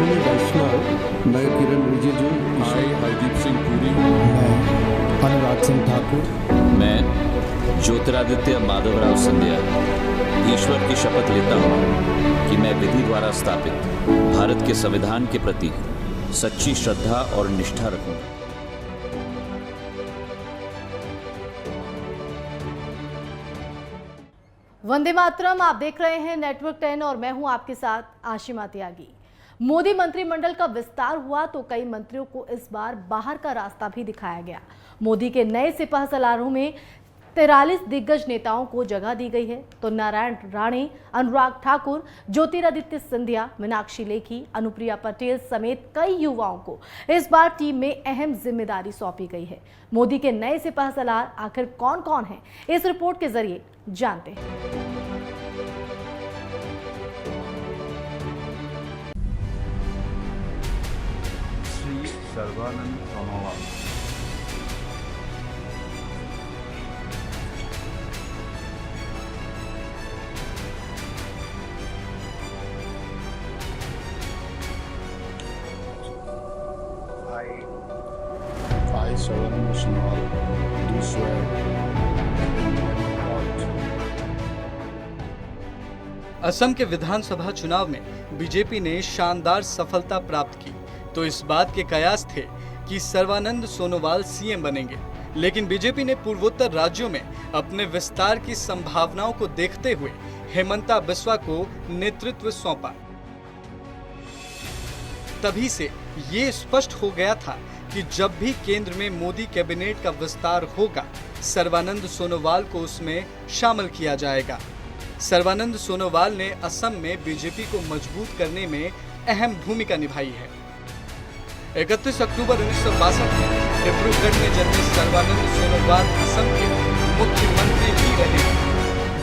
अश्विनी वैष्णव, मैं किरण रिजिजू, मैं हरदीप सिंह पुरी, मैं अनुराग सिंह ठाकुर, मैं ज्योतिरादित्य माधवराव सिंधिया ईश्वर की शपथ लेता हूँ कि मैं विधि द्वारा स्थापित भारत के संविधान के प्रति सच्ची श्रद्धा और निष्ठा रखूंगा। वंदे मातरम। आप देख रहे हैं नेटवर्क 10 और मैं हूं आपके साथ आशिमा त्यागी। मोदी मंत्रिमंडल का विस्तार हुआ तो कई मंत्रियों को इस बार बाहर का रास्ता भी दिखाया गया। मोदी के नए सिपह सलारों में 43 दिग्गज नेताओं को जगह दी गई है तो नारायण राणे, अनुराग ठाकुर, ज्योतिरादित्य सिंधिया, मीनाक्षी लेखी, अनुप्रिया पटेल समेत कई युवाओं को इस बार टीम में अहम जिम्मेदारी सौंपी गई है। मोदी के नए सिपह सलार आखिर कौन कौन हैं, इस रिपोर्ट के जरिए जानते हैं। Shri Sarbananda Sonowal, I, Sarvanand Sonowal, do swear. Assam के विधानसभा चुनाव में बीजेपी ने शानदार सफलता प्राप्त की तो इस बात के कयास थे कि सर्बानंद सोनोवाल सीएम बनेंगे, लेकिन बीजेपी ने पूर्वोत्तर राज्यों में अपने विस्तार की संभावनाओं को देखते हुए हेमंता बिस्वा को नेतृत्व सौंपा। तभी से ये स्पष्ट हो गया था कि जब भी केंद्र में मोदी कैबिनेट का विस्तार होगा, सर्बानंद सोनोवाल को उसमें शामिल किया जाएगा। सर्बानंद सोनोवाल ने असम में बीजेपी को मजबूत करने में अहम भूमिका निभाई है। 31 अक्टूबर 1962 में डिब्रूगढ़ में जन्मे सर्बानंद सोनोवाल असम के मुख्यमंत्री भी रहे।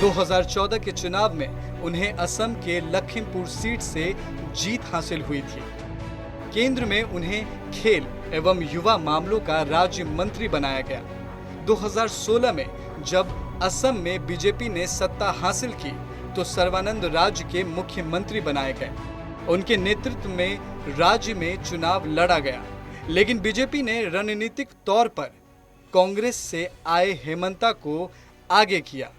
2014 के चुनाव में उन्हें असम के लखीमपुर सीट से जीत हासिल हुई थी। केंद्र में उन्हें खेल एवं युवा मामलों का राज्य मंत्री बनाया गया। 2016 में जब असम में बीजेपी ने सत्ता हासिल की तो सर्बानंद राज्य के मुख्यमंत्री बनाए गए। उनके नेतृत्व में राज्य में चुनाव लड़ा गया, लेकिन बीजेपी ने रणनीतिक तौर पर कांग्रेस से आए हेमंता को आगे किया।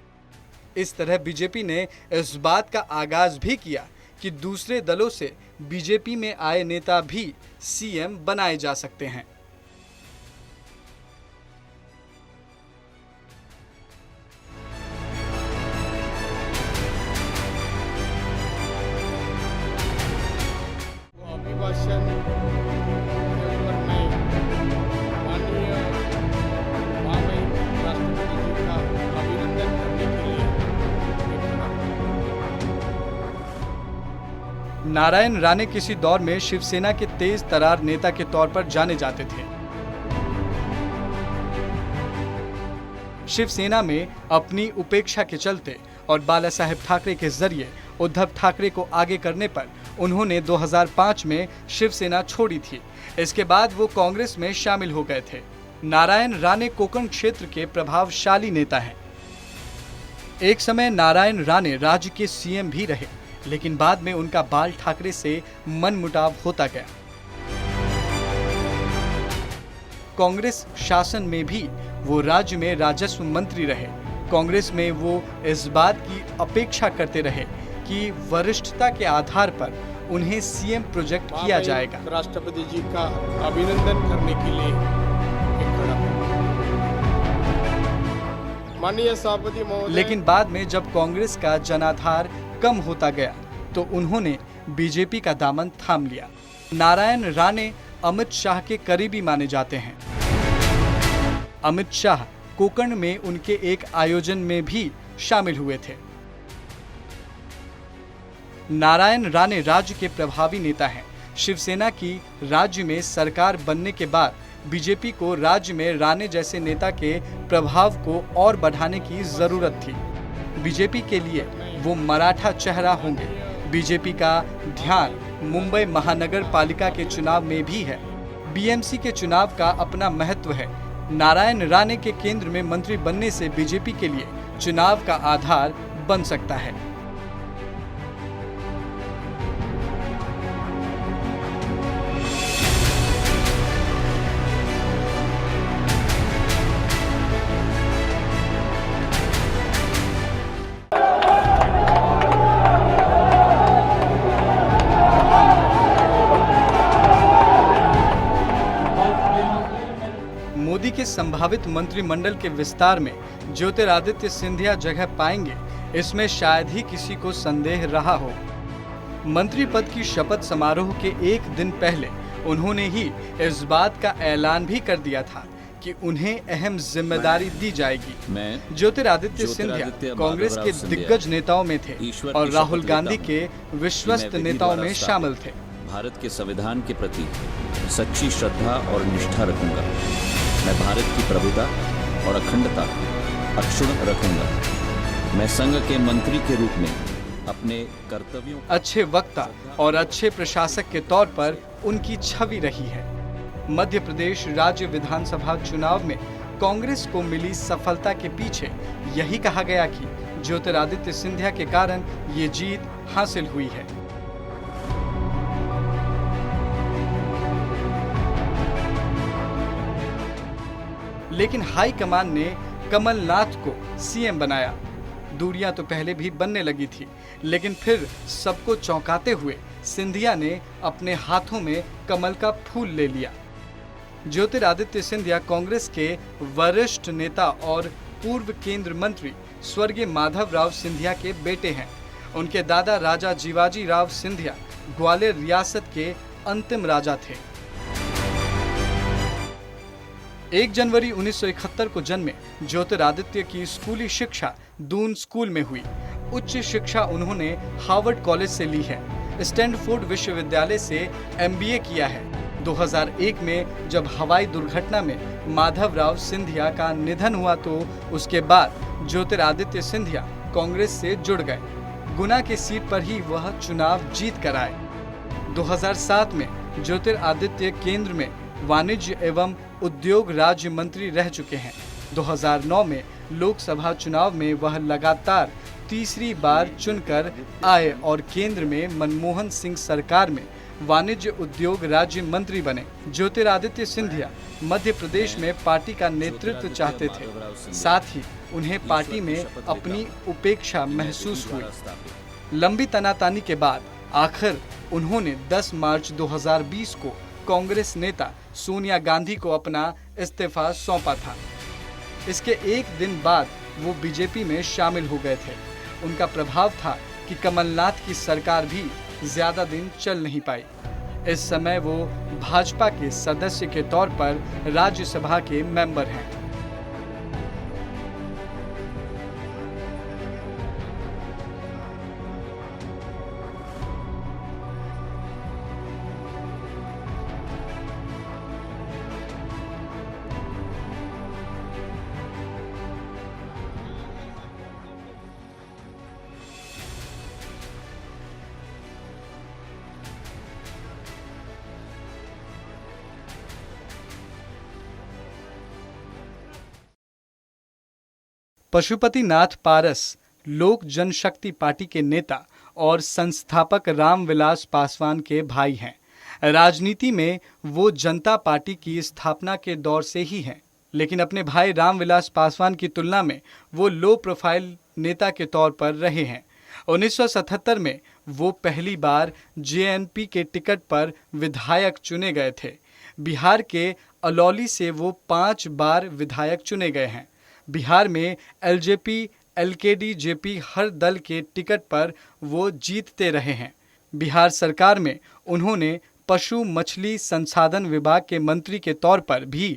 इस तरह बीजेपी ने इस बात का आगाज भी किया कि दूसरे दलों से बीजेपी में आए नेता भी सीएम बनाए जा सकते हैं। अभिभाषण के ऊपर मैं माननीय महामहिम राष्ट्रपति जी का अभिनंदन करने के लिए नारायण राणे किसी दौर में शिवसेना के तेज तरार नेता के तौर पर जाने जाते थे। शिवसेना में अपनी उपेक्षा के चलते और बाला साहेब ठाकरे के जरिए उद्धव ठाकरे को आगे करने पर उन्होंने 2005 में शिवसेना छोड़ी थी। इसके बाद वो कांग्रेस में शामिल हो गए थे। नारायण राणे कोंकण क्षेत्र के प्रभावशाली नेता हैं। एक समय नारायण राणे राज्य के सीएम भी रहे, लेकिन बाद में उनका बाल ठाकरे से मनमुटाव होता गया। कांग्रेस शासन में भी वो राज्य में राजस्व मंत्री रहे। कांग्रेस में वो इस बात की अपेक्षा करते रहे कि वरिष्ठता के आधार पर उन्हें सीएम प्रोजेक्ट किया जाएगा। राष्ट्रपति जी का अभिनंदन करने के लिए खड़ा माननीय सभापति महोदय। लेकिन बाद में जब कांग्रेस का जनाधार कम होता गया तो उन्होंने बीजेपी का दामन थाम लिया। नारायण राणे अमित शाह के करीबी माने जाते हैं। अमित शाह कोंकण में उनके एक आयोजन में भी शामिल हुए थे। नारायण राणे राज्य के प्रभावी नेता हैं। शिवसेना की राज्य में सरकार बनने के बाद बीजेपी को राज्य में राणे जैसे नेता के प्रभाव को और बढ़ाने की जरूरत थी। बीजेपी के लिए वो मराठा चेहरा होंगे। बीजेपी का ध्यान मुंबई महानगर पालिका के चुनाव में भी है। बीएमसी के चुनाव का अपना महत्व है। नारायण राणे के केंद्र में मंत्री बनने से बीजेपी के लिए चुनाव का आधार बन सकता है। संभावित मंत्रिमंडल के विस्तार में ज्योतिरादित्य सिंधिया जगह पाएंगे, इसमें शायद ही किसी को संदेह रहा हो। मंत्री पद की शपथ समारोह के एक दिन पहले उन्होंने ही इस बात का ऐलान भी कर दिया था कि उन्हें अहम जिम्मेदारी दी जाएगी। मैं ज्योतिरादित्य सिंधिया कांग्रेस के दिग्गज नेताओं में थे और राहुल गांधी के विश्वस्त नेताओं में शामिल थे। भारत के संविधान के प्रति सच्ची श्रद्धा और निष्ठा रखूंगा। मैं भारत की प्रभुता और अखंडता अक्षुण्ण रखूंगा। मैं संघ के मंत्री के रूप में अपने कर्तव्यों अच्छे वक्ता और अच्छे प्रशासक के तौर पर उनकी छवि रही है। मध्य प्रदेश राज्य विधानसभा चुनाव में कांग्रेस को मिली सफलता के पीछे यही कहा गया कि ज्योतिरादित्य सिंधिया के कारण ये जीत हासिल हुई है। लेकिन हाईकमान ने कमलनाथ को सीएम बनाया। दूरियां तो पहले भी बनने लगी थी, लेकिन फिर सबको चौंकाते हुए सिंधिया ने अपने हाथों में कमल का फूल ले लिया। ज्योतिरादित्य सिंधिया कांग्रेस के वरिष्ठ नेता और पूर्व केंद्र मंत्री स्वर्गीय माधवराव सिंधिया के बेटे हैं। उनके दादा राजा जीवाजी राव सिंधिया ग्वालियर रियासत के अंतिम राजा थे। 1 जनवरी 1971 को जन्मे ज्योतिरादित्य की स्कूली शिक्षा दून स्कूल में हुई। उच्च शिक्षा उन्होंने हार्वर्ड कॉलेज से ली है। स्टैनफोर्ड विश्वविद्यालय से MBA किया है। 2001 में जब हवाई दुर्घटना में माधवराव सिंधिया का निधन हुआ तो उसके बाद ज्योतिरादित्य सिंधिया कांग्रेस से जुड़ गए। गुना की सीट पर ही वह चुनाव जीत कर आए। 2007 में ज्योतिरादित्य केंद्र में वाणिज्य एवं उद्योग राज्य मंत्री रह चुके हैं। 2009 में लोकसभा चुनाव में वह लगातार तीसरी बार चुनकर आए और केंद्र में मनमोहन सिंह सरकार में वाणिज्य उद्योग राज्य मंत्री बने। ज्योतिरादित्य सिंधिया मध्य प्रदेश में पार्टी का नेतृत्व चाहते थे, साथ ही उन्हें पार्टी में अपनी उपेक्षा महसूस हुई। लंबी तनातानी के बाद आखिर उन्होंने 10 मार्च 2020 को कांग्रेस नेता सोनिया गांधी को अपना इस्तीफा सौंपा था। इसके एक दिन बाद वो बीजेपी में शामिल हो गए थे। उनका प्रभाव था कि कमलनाथ की सरकार भी ज्यादा दिन चल नहीं पाई। इस समय वो भाजपा के सदस्य के तौर पर राज्यसभा के मेंबर हैं। पशुपतिनाथ पारस लोक जनशक्ति पार्टी के नेता और संस्थापक रामविलास पासवान के भाई हैं। राजनीति में वो जनता पार्टी की स्थापना के दौर से ही हैं, लेकिन अपने भाई रामविलास पासवान की तुलना में वो लो प्रोफाइल नेता के तौर पर रहे हैं। 1977 में वो पहली बार JNP के टिकट पर विधायक चुने गए थे। बिहार के अलौली से वो 5 बार विधायक चुने गए हैं। बिहार में LJP, LKD, JP हर दल के टिकट पर वो जीतते रहे हैं। बिहार सरकार में उन्होंने पशु मछली संसाधन विभाग के मंत्री के तौर पर भी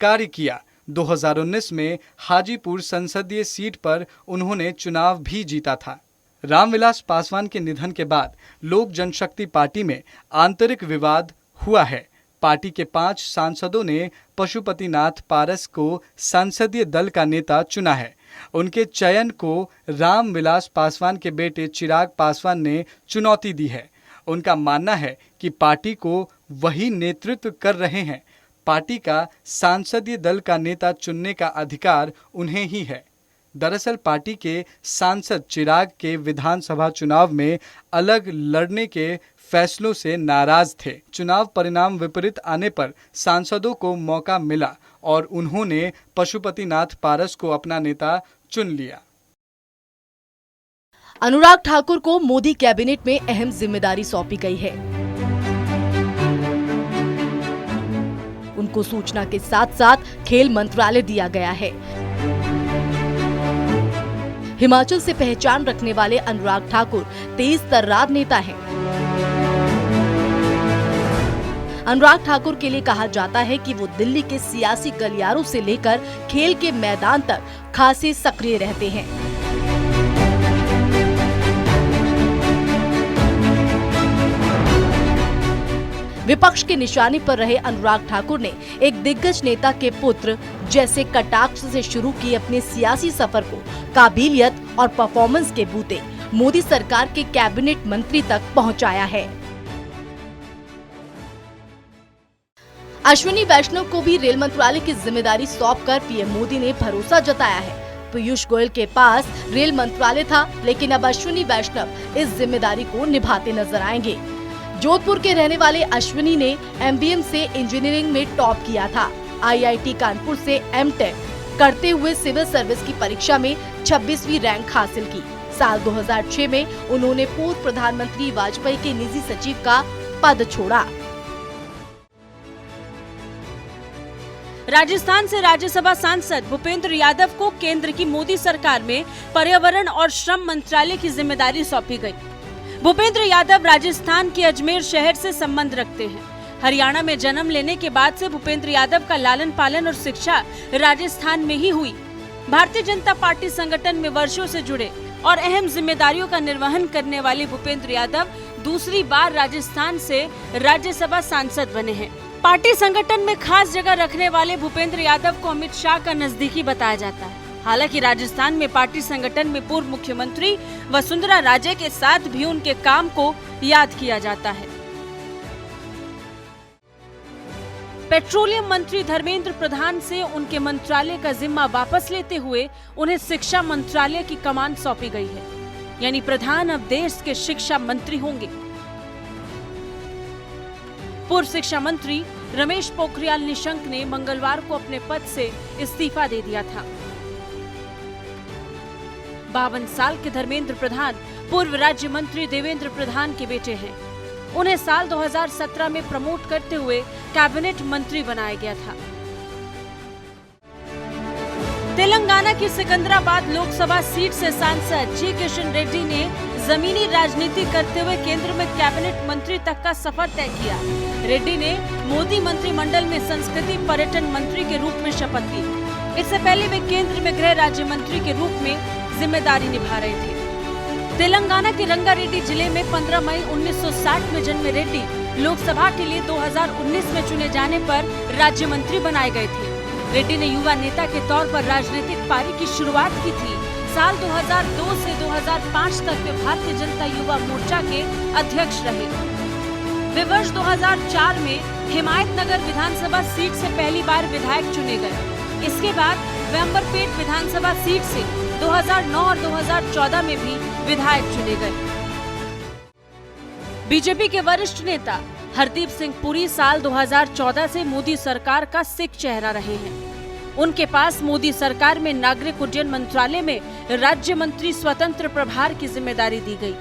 कार्य किया। 2019 में हाजीपुर संसदीय सीट पर उन्होंने चुनाव भी जीता था। रामविलास पासवान के निधन के बाद लोक जनशक्ति पार्टी में आंतरिक विवाद हुआ है। पार्टी के 5 सांसदों ने पशुपतिनाथ पारस को संसदीय दल का नेता चुना है। उनके चयन को रामविलास पासवान के बेटे चिराग पासवान ने चुनौती दी है। उनका मानना है कि पार्टी को वही नेतृत्व कर रहे हैं। पार्टी का सांसदीय दल का नेता चुनने का अधिकार उन्हें ही है। दरअसल पार्टी के सांसद चिराग के विधानसभा चुनाव में अलग लड़ने के फैसलों से नाराज थे। चुनाव परिणाम विपरीत आने पर सांसदों को मौका मिला और उन्होंने पशुपतिनाथ पारस को अपना नेता चुन लिया। अनुराग ठाकुर को मोदी कैबिनेट में अहम जिम्मेदारी सौंपी गई है। को सूचना के साथ साथ खेल मंत्रालय दिया गया है। हिमाचल से पहचान रखने वाले अनुराग ठाकुर तेज तर्रार नेता हैं। अनुराग ठाकुर के लिए कहा जाता है कि वो दिल्ली के सियासी गलियारों से लेकर खेल के मैदान तक खासे सक्रिय रहते हैं। विपक्ष की निशानी पर रहे अनुराग ठाकुर ने एक दिग्गज नेता के पुत्र जैसे कटाक्ष से शुरू की अपने सियासी सफर को काबिलियत और परफॉर्मेंस के बूते मोदी सरकार के कैबिनेट मंत्री तक पहुंचाया है। अश्विनी वैष्णव को भी रेल मंत्रालय की जिम्मेदारी सौंपकर पीएम मोदी ने भरोसा जताया है। पीयूष गोयल के पास रेल मंत्रालय था, लेकिन अब अश्विनी वैष्णव इस जिम्मेदारी को निभाते नजर आएंगे। जोधपुर के रहने वाले अश्विनी ने एमबीएम से इंजीनियरिंग में टॉप किया था। आईआईटी कानपुर से एमटेक करते हुए सिविल सर्विस की परीक्षा में 26वीं रैंक हासिल की। साल 2006 में उन्होंने पूर्व प्रधानमंत्री वाजपेयी के निजी सचिव का पद छोड़ा। राजस्थान से राज्यसभा सांसद भूपेंद्र यादव को केंद्र की मोदी सरकार में पर्यावरण और श्रम मंत्रालय की जिम्मेदारी सौंपी गई। भूपेंद्र यादव राजस्थान के अजमेर शहर से संबंध रखते हैं। हरियाणा में जन्म लेने के बाद से भूपेंद्र यादव का लालन पालन और शिक्षा राजस्थान में ही हुई। भारतीय जनता पार्टी संगठन में वर्षों से जुड़े और अहम जिम्मेदारियों का निर्वहन करने वाले भूपेंद्र यादव दूसरी बार राजस्थान से राज्यसभा सांसद बने हैं। पार्टी संगठन में खास जगह रखने वाले भूपेंद्र यादव को अमित शाह का नजदीकी बताया जाता है। हालांकि राजस्थान में पार्टी संगठन में पूर्व मुख्यमंत्री वसुंधरा राजे के साथ भी उनके काम को याद किया जाता है। पेट्रोलियम मंत्री धर्मेंद्र प्रधान से उनके मंत्रालय का जिम्मा वापस लेते हुए उन्हें शिक्षा मंत्रालय की कमान सौंपी गई है। यानी प्रधान अब देश के शिक्षा मंत्री होंगे। पूर्व शिक्षा मंत्री रमेश पोखरियाल निशंक ने मंगलवार को अपने पद से इस्तीफा दे दिया था। 52 साल के धर्मेंद्र प्रधान पूर्व राज्य मंत्री देवेंद्र प्रधान के बेटे हैं। उन्हें साल 2017 में प्रमोट करते हुए कैबिनेट मंत्री बनाया गया था। तेलंगाना की सिकंदराबाद लोकसभा सीट से सांसद जी किशन रेड्डी ने जमीनी राजनीति करते हुए केंद्र में कैबिनेट मंत्री तक का सफर तय किया। रेड्डी ने मोदी मंत्रिमंडल में संस्कृति पर्यटन मंत्री के रूप में शपथ ली। इससे पहले वे केंद्र में गृह राज्य मंत्री के रूप में जिम्मेदारी निभा रहे थे। तेलंगाना के रंगारेड्डी जिले में 15 मई 1960 में जन्मे रेड्डी लोकसभा के लिए 2019 में चुने जाने पर राज्य मंत्री बनाए गए थे। रेड्डी ने युवा नेता के तौर पर राजनीतिक पारी की शुरुआत की थी। साल 2002 से 2005 तक वे भारतीय जनता युवा मोर्चा के अध्यक्ष रहे। वे वर्ष 2004 में हिमायतनगर विधानसभा सीट से पहली बार विधायक चुने गए। इसके बाद वे अंबरपेट विधानसभा सीट से 2009 और 2014 में भी विधायक चुने गए। बीजेपी के वरिष्ठ नेता हरदीप सिंह पुरी साल 2014 से मोदी सरकार का सिख चेहरा रहे हैं। उनके पास मोदी सरकार में नागरिक उड्डयन मंत्रालय में राज्य मंत्री स्वतंत्र प्रभार की जिम्मेदारी दी गई।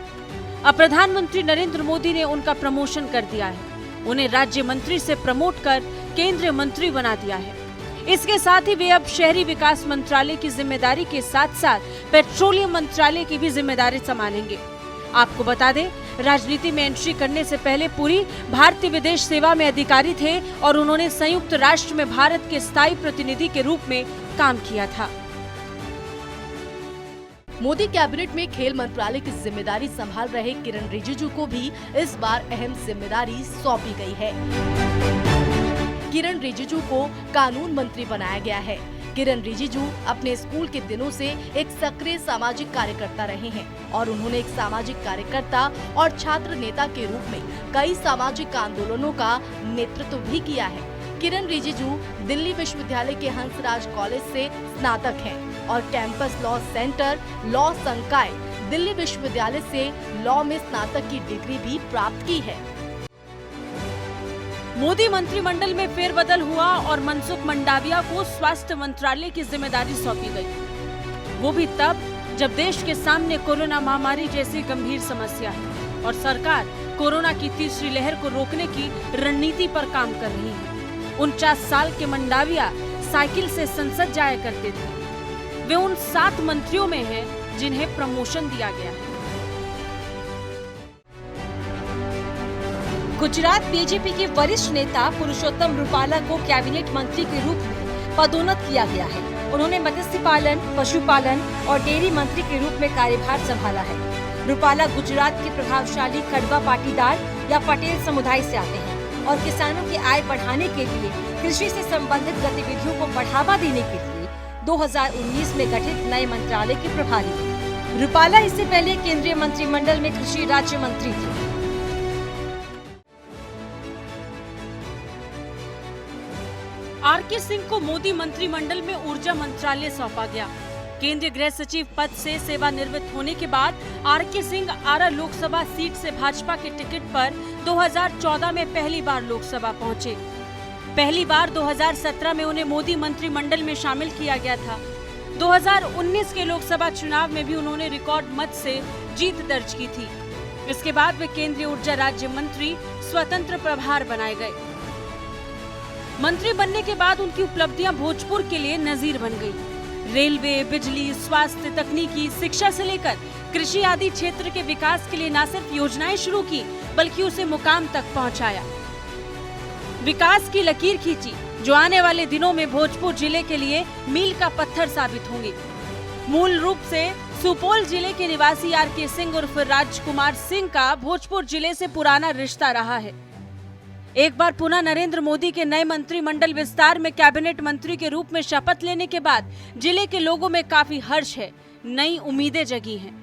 अब प्रधानमंत्री नरेंद्र मोदी ने उनका प्रमोशन कर दिया है। उन्हें राज्य मंत्री से प्रमोट कर केंद्रीय मंत्री बना दिया है। इसके साथ ही वे अब शहरी विकास मंत्रालय की जिम्मेदारी के साथ साथ पेट्रोलियम मंत्रालय की भी जिम्मेदारी संभालेंगे। आपको बता दें, राजनीति में एंट्री करने से पहले पुरी भारतीय विदेश सेवा में अधिकारी थे और उन्होंने संयुक्त राष्ट्र में भारत के स्थायी प्रतिनिधि के रूप में काम किया था। मोदी कैबिनेट में खेल मंत्रालय की जिम्मेदारी संभाल रहे किरण रिजिजू को भी इस बार अहम जिम्मेदारी सौंपी गई है। किरण रिजिजू को कानून मंत्री बनाया गया है। किरण रिजिजू अपने स्कूल के दिनों से एक सक्रिय सामाजिक कार्यकर्ता रहे हैं और उन्होंने एक सामाजिक कार्यकर्ता और छात्र नेता के रूप में कई सामाजिक आंदोलनों का नेतृत्व भी किया है। किरण रिजिजू दिल्ली विश्वविद्यालय के हंसराज कॉलेज से स्नातक हैं और कैंपस लॉ सेंटर लॉ संकाय दिल्ली विश्वविद्यालय से लॉ में स्नातक की डिग्री भी प्राप्त की है। मोदी मंत्रिमंडल में फेरबदल हुआ और मनसुख मंडाविया को स्वास्थ्य मंत्रालय की जिम्मेदारी सौंपी गई। वो भी तब जब देश के सामने कोरोना महामारी जैसी गंभीर समस्या है और सरकार कोरोना की तीसरी लहर को रोकने की रणनीति पर काम कर रही है। 49 साल के मंडाविया साइकिल से संसद जाया करते थे। वे उन 7 मंत्रियों में हैं जिन्हें प्रमोशन दिया गया है। गुजरात बीजेपी के वरिष्ठ नेता पुरुषोत्तम रूपाला को कैबिनेट मंत्री के रूप में पदोन्नत किया गया है। उन्होंने मत्स्य पालन, पशुपालन और डेयरी मंत्री के रूप में कार्यभार संभाला है। रूपाला गुजरात के प्रभावशाली कड़वा पाटीदार या पटेल समुदाय से आते हैं और किसानों की आय बढ़ाने के लिए कृषि से संबंधित गतिविधियों को बढ़ावा देने के लिए 2019 में गठित नए मंत्रालय के प्रभारी हैं। रूपाला इससे पहले केंद्रीय मंत्रिमंडल में कृषि राज्य मंत्री थे। आर.के. सिंह को मोदी मंत्रिमंडल में ऊर्जा मंत्रालय सौंपा गया। केंद्रीय गृह सचिव पद से सेवानिवृत्त होने के बाद आर.के. सिंह आरा लोकसभा सीट से भाजपा के टिकट पर 2014 में पहली बार लोकसभा पहुंचे। पहली बार 2017 में उन्हें मोदी मंत्रिमंडल में शामिल किया गया था। 2019 के लोकसभा चुनाव में भी उन्होंने रिकॉर्ड मत से जीत दर्ज की थी। इसके बाद वे केंद्रीय ऊर्जा राज्य मंत्री स्वतंत्र प्रभार बनाए गए। मंत्री बनने के बाद उनकी उपलब्धियां भोजपुर के लिए नजीर बन गई। रेलवे, बिजली, स्वास्थ्य, तकनीकी, शिक्षा से लेकर कृषि आदि क्षेत्र के विकास के लिए न सिर्फ योजनाएं शुरू की बल्कि उसे मुकाम तक पहुंचाया। विकास की लकीर खींची जो आने वाले दिनों में भोजपुर जिले के लिए मील का पत्थर साबित होंगे। मूल रूप से सुपौल जिले के निवासी आर.के. सिंह उर्फ राजकुमार सिंह का भोजपुर जिले से पुराना रिश्ता रहा है। एक बार पुनः नरेंद्र मोदी के नए मंत्रिमंडल विस्तार में कैबिनेट मंत्री के रूप में शपथ लेने के बाद जिले के लोगों में काफी हर्ष है, नई उम्मीदें जगी हैं।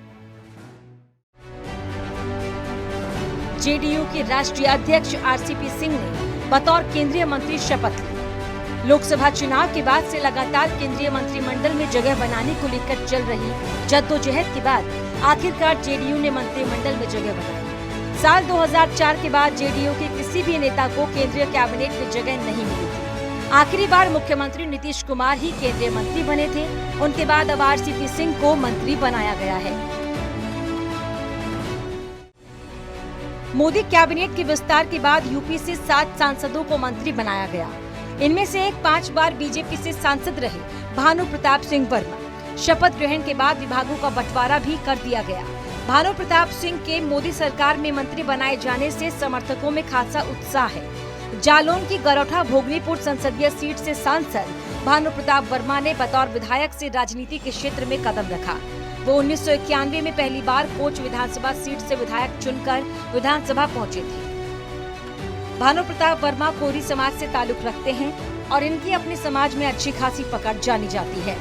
जेडीयू के राष्ट्रीय अध्यक्ष आर.सी.पी. सिंह ने बतौर केंद्रीय मंत्री शपथ ली। लोकसभा चुनाव के बाद से लगातार केंद्रीय मंत्रिमंडल में जगह बनाने को लेकर चल रही जद्दोजहद के बाद आखिरकार जेडीयू ने मंत्रिमंडल में जगह बनाई। साल 2004 के बाद जेडीयू के किसी भी नेता को केंद्रीय कैबिनेट में जगह नहीं मिली थी। आखिरी बार मुख्यमंत्री नीतीश कुमार ही केंद्रीय मंत्री बने थे। उनके बाद अब आर.सी.पी. सिंह को मंत्री बनाया गया है। मोदी कैबिनेट के विस्तार के बाद यूपी से 7 सांसदों को मंत्री बनाया गया। इनमें से एक 5 बार बीजेपी से सांसद रहे भानु प्रताप सिंह वर्मा। शपथ ग्रहण के बाद विभागों का बंटवारा भी कर दिया गया। भानु प्रताप सिंह के मोदी सरकार में मंत्री बनाए जाने से समर्थकों में खासा उत्साह है। जालौन की गरौठा भोगनीपुर संसदीय सीट से सांसद भानु प्रताप वर्मा ने बतौर विधायक से राजनीति के क्षेत्र में कदम रखा। वो 1991 में पहली बार कोच विधानसभा सीट से विधायक चुनकर विधानसभा पहुंचे थे। भानु प्रताप वर्मा कोरी समाज से ताल्लुक रखते हैं और इनकी अपने समाज में अच्छी खासी पकड़ जानी जाती है।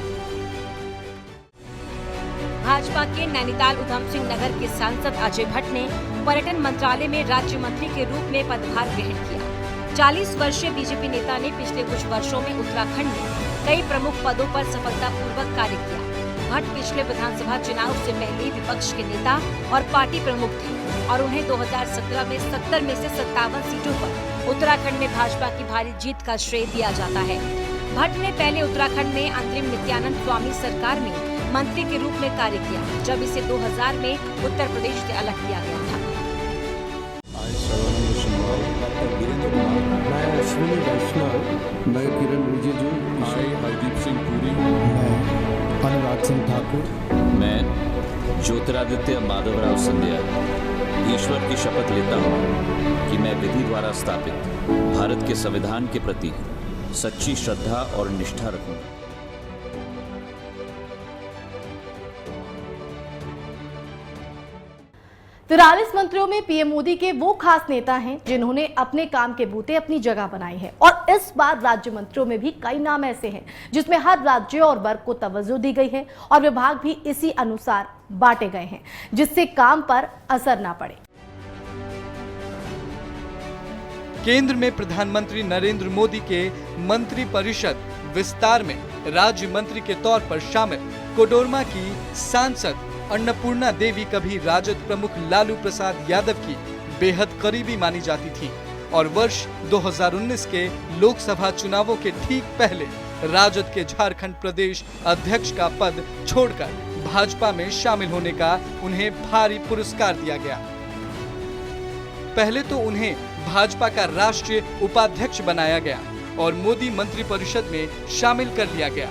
भाजपा के नैनीताल उधम सिंह नगर के सांसद अजय भट्ट ने पर्यटन मंत्रालय में राज्य मंत्री के रूप में पदभार ग्रहण किया। 40 वर्षीय बीजेपी नेता ने पिछले कुछ वर्षों में उत्तराखंड में कई प्रमुख पदों पर सफलतापूर्वक कार्य किया। भट्ट पिछले विधानसभा चुनाव से पहले विपक्ष के नेता और पार्टी प्रमुख थे और उन्हें 2017 में 70 में से 57 सीटों पर उत्तराखंड में भाजपा की भारी जीत का श्रेय दिया जाता है। भट्ट ने पहले उत्तराखंड में अंतरिम नित्यानंद स्वामी सरकार में मंत्री के रूप में कार्य किया, जब इसे 2000 में उत्तर प्रदेश से अलग किया गया था। मैं अश्विनी वैष्णव, मैं किरण रिजिजू, मैं हरदीप सिंह पुरी, मैं अनुराग सिंह ठाकुर, मैं ज्योतिरादित्य माधवराव सिंधिया ईश्वर की शपथ लेता हूँ कि मैं विधि द्वारा स्थापित भारत के संविधान के प्रति सच्ची श्रद्धा और निष्ठा रखूंगा। 43 मंत्रियों में पीएम मोदी के वो खास नेता हैं जिन्होंने अपने काम के बूते अपनी जगह बनाई है और इस बार राज्य मंत्रियों में भी कई नाम ऐसे हैं जिसमें हर राज्य और वर्ग को तवज्जो दी गई है और विभाग भी इसी अनुसार बांटे गए हैं जिससे काम पर असर ना पड़े। केंद्र में प्रधानमंत्री नरेंद्र मोदी के मंत्री परिषद विस्तार में राज्य मंत्री के तौर पर शामिल कोडरमा की सांसद अन्नपूर्णा देवी कभी राजद प्रमुख लालू प्रसाद यादव की बेहद करीबी मानी जाती थी और वर्ष 2019 के लोकसभा चुनावों के ठीक पहले राजद के झारखंड प्रदेश अध्यक्ष का पद छोड़कर भाजपा में शामिल होने का उन्हें भारी पुरस्कार दिया गया। पहले तो उन्हें भाजपा का राष्ट्रीय उपाध्यक्ष बनाया गया और मोदी मंत्रिपरिषद में शामिल कर लिया गया।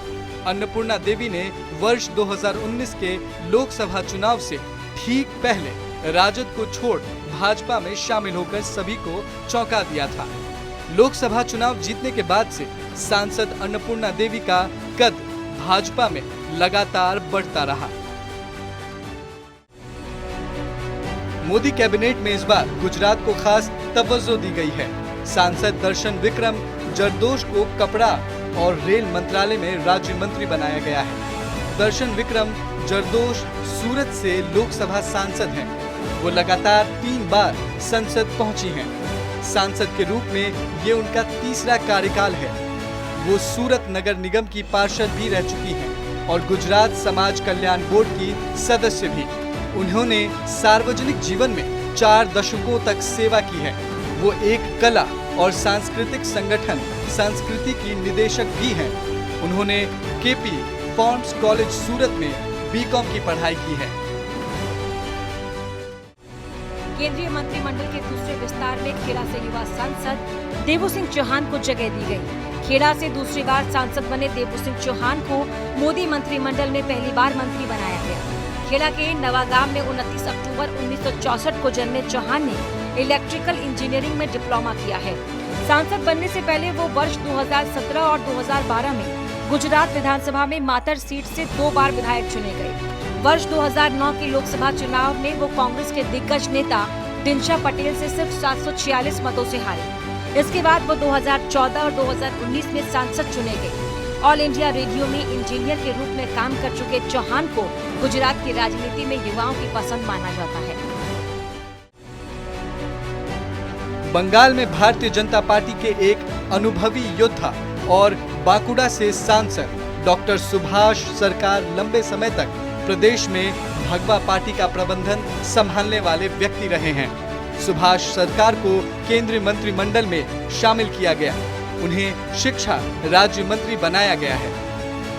अन्नपूर्णा देवी ने वर्ष 2019 के लोकसभा चुनाव से ठीक पहले राजद को छोड़ भाजपा में शामिल होकर सभी को चौंका दिया था। लोकसभा चुनाव जीतने के बाद से सांसद अन्नपूर्णा देवी का कद भाजपा में लगातार बढ़ता रहा। मोदी कैबिनेट में इस बार गुजरात को खास तवज्जो दी गई है। सांसद दर्शन विक्रम जरदोश को कपड़ा और रेल मंत्रालय में राज्य मंत्री बनाया गया है। दर्शन विक्रम जरदोश सूरत से लोकसभा सांसद हैं। वो लगातार 3 बार संसद पहुंची हैं। सांसद के रूप में ये उनका तीसरा कार्यकाल है। वो सूरत नगर निगम की पार्षद भी रह चुकी हैं और गुजरात समाज कल्याण बोर्ड की सदस्य भी। उन्होंने सार्वजनिक जीवन में 4 दशकों तक सेवा की है। वो एक कला और सांस्कृतिक संगठन संस्कृति की निदेशक भी हैं। उन्होंने केपी फॉर्म्स कॉलेज सूरत में बीकॉम की पढ़ाई की है। केंद्रीय मंत्रिमंडल के दूसरे विस्तार में खेड़ा से युवा सांसद देवू सिंह चौहान को जगह दी गई। खेड़ा से दूसरी बार सांसद बने देवू सिंह चौहान को मोदी मंत्रिमंडल में पहली बार मंत्री बनाया गया। खेड़ा के नवागांव में 29 अक्टूबर 1964 को जन्मे चौहान ने इलेक्ट्रिकल इंजीनियरिंग में डिप्लोमा किया है। सांसद बनने से पहले वो वर्ष 2017 और 2012 में गुजरात विधानसभा में मातर सीट से 2 बार विधायक चुने गए। वर्ष 2009 के लोकसभा चुनाव में वो कांग्रेस के दिग्गज नेता दिनशा पटेल से सिर्फ 746 मतों से हारे। इसके बाद वो 2014 और 2019 में सांसद चुने गए। ऑल इंडिया रेडियो में इंजीनियर के रूप में काम कर चुके चौहान को गुजरात की राजनीति में युवाओं की पसंद माना जाता है। बंगाल में भारतीय जनता पार्टी के एक अनुभवी योद्धा और बांकुड़ा से सांसद डॉक्टर सुभाष सरकार लंबे समय तक प्रदेश में भगवा पार्टी का प्रबंधन संभालने वाले व्यक्ति रहे हैं। सुभाष सरकार को केंद्रीय मंत्रिमंडल में शामिल किया गया। उन्हें शिक्षा राज्य मंत्री बनाया गया है।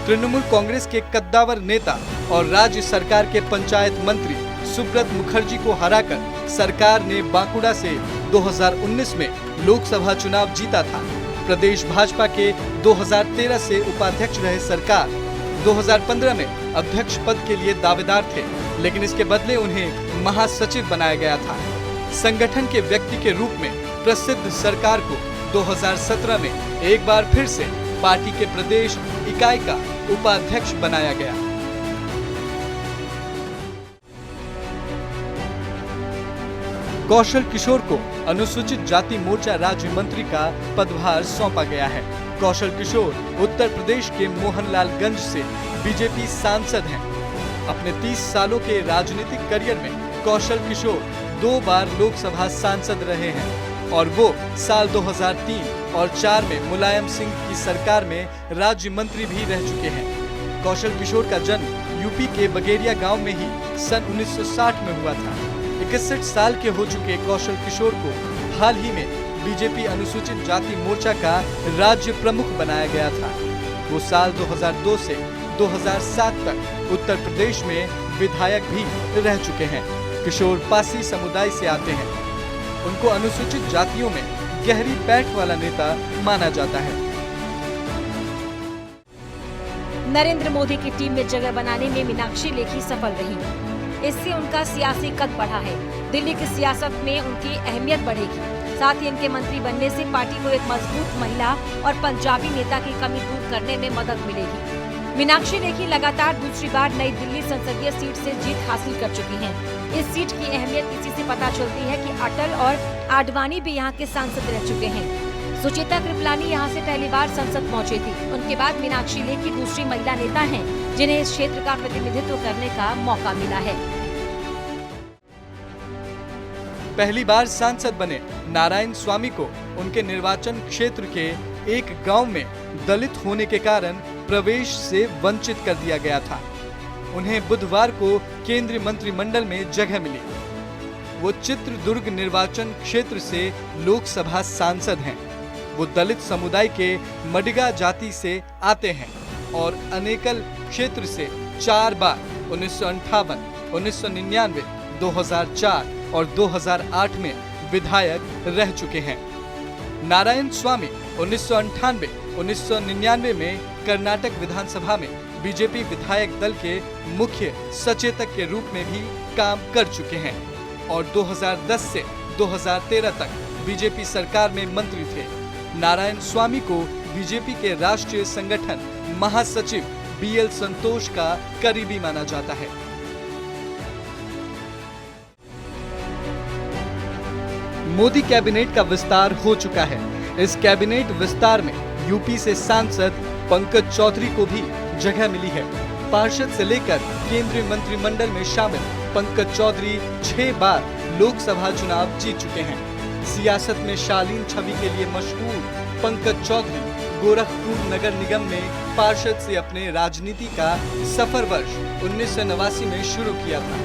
तृणमूल कांग्रेस के कद्दावर नेता और राज्य सरकार के पंचायत मंत्री सुब्रत मुखर्जी को हराकर सरकार ने बांकुड़ा से 2019 में लोकसभा चुनाव जीता था। प्रदेश भाजपा के 2013 से उपाध्यक्ष रहे सरकार 2015 में अध्यक्ष पद के लिए दावेदार थे, लेकिन इसके बदले उन्हें महासचिव बनाया गया था। संगठन के व्यक्ति के रूप में प्रसिद्ध सरकार को 2017 में एक बार फिर से पार्टी के प्रदेश इकाई का उपाध्यक्ष बनाया गया। कौशल किशोर को अनुसूचित जाति मोर्चा राज्य मंत्री का पदभार सौंपा गया है। कौशल किशोर उत्तर प्रदेश के मोहनलालगंज से बीजेपी सांसद हैं। अपने 30 सालों के राजनीतिक करियर में कौशल किशोर 2 बार लोकसभा सांसद रहे हैं और वो साल 2003 और 4 में मुलायम सिंह की सरकार में राज्य मंत्री भी रह चुके हैं। कौशल किशोर का जन्म यूपी के बगेरिया गांव में ही सन 1960 में हुआ था। 61 साल के हो चुके कौशल किशोर को हाल ही में बीजेपी अनुसूचित जाति मोर्चा का राज्य प्रमुख बनाया गया था। वो साल 2002 से 2007 तक उत्तर प्रदेश में विधायक भी रह चुके हैं। किशोर पासी समुदाय से आते हैं। उनको अनुसूचित जातियों में गहरी पैठ वाला नेता माना जाता है। नरेंद्र मोदी की टीम में जगह बनाने में मीनाक्षी लेखी सफल रही। इससे उनका सियासी कद बढ़ा है। दिल्ली की सियासत में उनकी अहमियत बढ़ेगी। साथ ही इनके मंत्री बनने से पार्टी को एक मजबूत महिला और पंजाबी नेता की कमी दूर करने में मदद मिलेगी। मीनाक्षी लेखी लगातार दूसरी बार नई दिल्ली संसदीय सीट से जीत हासिल कर चुकी हैं। इस सीट की अहमियत इसी से पता चलती है कि अटल और आडवाणी भी यहाँ के सांसद रह चुके हैं। सुचेता कृपलानी यहाँ से पहली बार संसद पहुँची थी। उनके बाद मीनाक्षी लेखी दूसरी महिला नेता हैं जिन्हें इस क्षेत्र का प्रतिनिधित्व करने का मौका मिला है। पहली बार सांसद बने नारायण स्वामी को उनके निर्वाचन क्षेत्र के एक गांव में दलित होने के कारण प्रवेश से वंचित कर दिया गया था। उन्हें बुधवार को केंद्रीय मंत्रिमंडल में जगह मिली। वो चित्रदुर्ग निर्वाचन क्षेत्र से लोकसभा सांसद हैं। वो दलित समुदाय के मडिगा जाति से आते हैं और अनेकल क्षेत्र से 4 बार 1958, 1999, 2004 और 2008 में विधायक रह चुके हैं। नारायण स्वामी 1998-1999 में कर्नाटक विधानसभा में बीजेपी विधायक दल के मुख्य सचेतक के रूप में भी काम कर चुके हैं और 2010 से 2013 तक बीजेपी सरकार में मंत्री थे। नारायण स्वामी को बीजेपी के राष्ट्रीय संगठन महासचिव BL संतोष का करीबी माना जाता है। मोदी कैबिनेट का विस्तार हो चुका है। इस कैबिनेट विस्तार में यूपी से सांसद पंकज चौधरी को भी जगह मिली है। पार्षद से लेकर केंद्रीय मंत्रिमंडल में शामिल पंकज चौधरी 6 बार लोकसभा चुनाव जीत चुके हैं। सियासत में शालीन छवि के लिए मशहूर पंकज चौधरी गोरखपुर नगर निगम में पार्षद से अपने राजनीति का सफर वर्ष 1989 में शुरू किया था।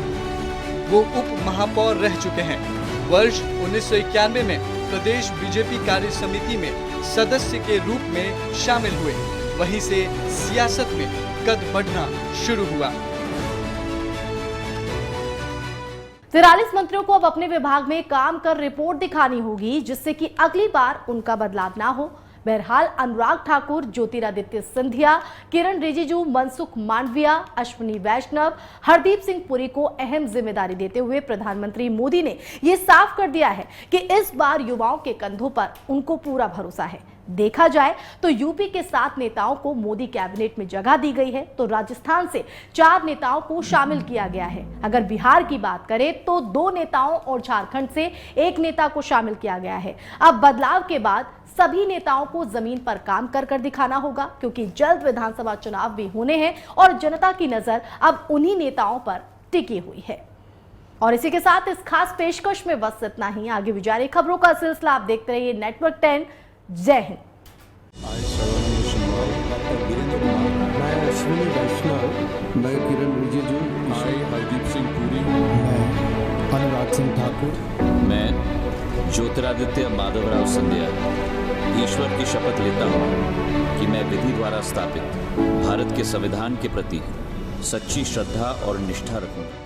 वो उप महापौर रह चुके हैं। वर्ष 1991 में प्रदेश बीजेपी कार्य समिति में सदस्य के रूप में शामिल हुए। वहीं से सियासत में कद बढ़ना शुरू हुआ। 43 मंत्रियों को अब अपने विभाग में काम कर रिपोर्ट दिखानी होगी, जिससे कि अगली बार उनका बदलाव ना हो। बहरहाल अनुराग ठाकुर, ज्योतिरादित्य सिंधिया, किरण रिजिजू, मनसुख मांडविया, अश्विनी वैष्णव, हरदीप सिंह पुरी को अहम जिम्मेदारी देते हुए प्रधानमंत्री मोदी ने ये साफ कर दिया है कि इस बार युवाओं के कंधों पर उनको पूरा भरोसा है। देखा जाए तो यूपी के 7 नेताओं को मोदी कैबिनेट में जगह दी गई है, तो राजस्थान से 4 नेताओं को शामिल किया गया है। अगर बिहार की बात करें तो 2 नेताओं और झारखंड से 1 नेता को शामिल किया गया है। अब बदलाव के बाद सभी नेताओं को जमीन पर काम कर दिखाना होगा, क्योंकि जल्द विधानसभा चुनाव भी होने हैं और जनता की नजर अब उन्हीं नेताओं पर टिकी हुई है। और इसी के साथ इस खास पेशकश में बस इतना ही। आगे भी जारी खबरों का सिलसिला आप देखते रहिए नेटवर्क 10। जय हिंद। मैं अश्विनी वैष्णव, मैं किरण रिजिजू, I, हरदीप सिंह पुरी, मैं अनुराग सिंह ठाकुर, मैं ज्योतिरादित्य माधवराव सिंधिया ईश्वर की शपथ लेता हूँ कि मैं विधि द्वारा स्थापित भारत के संविधान के प्रति सच्ची श्रद्धा और निष्ठा रखूंगा।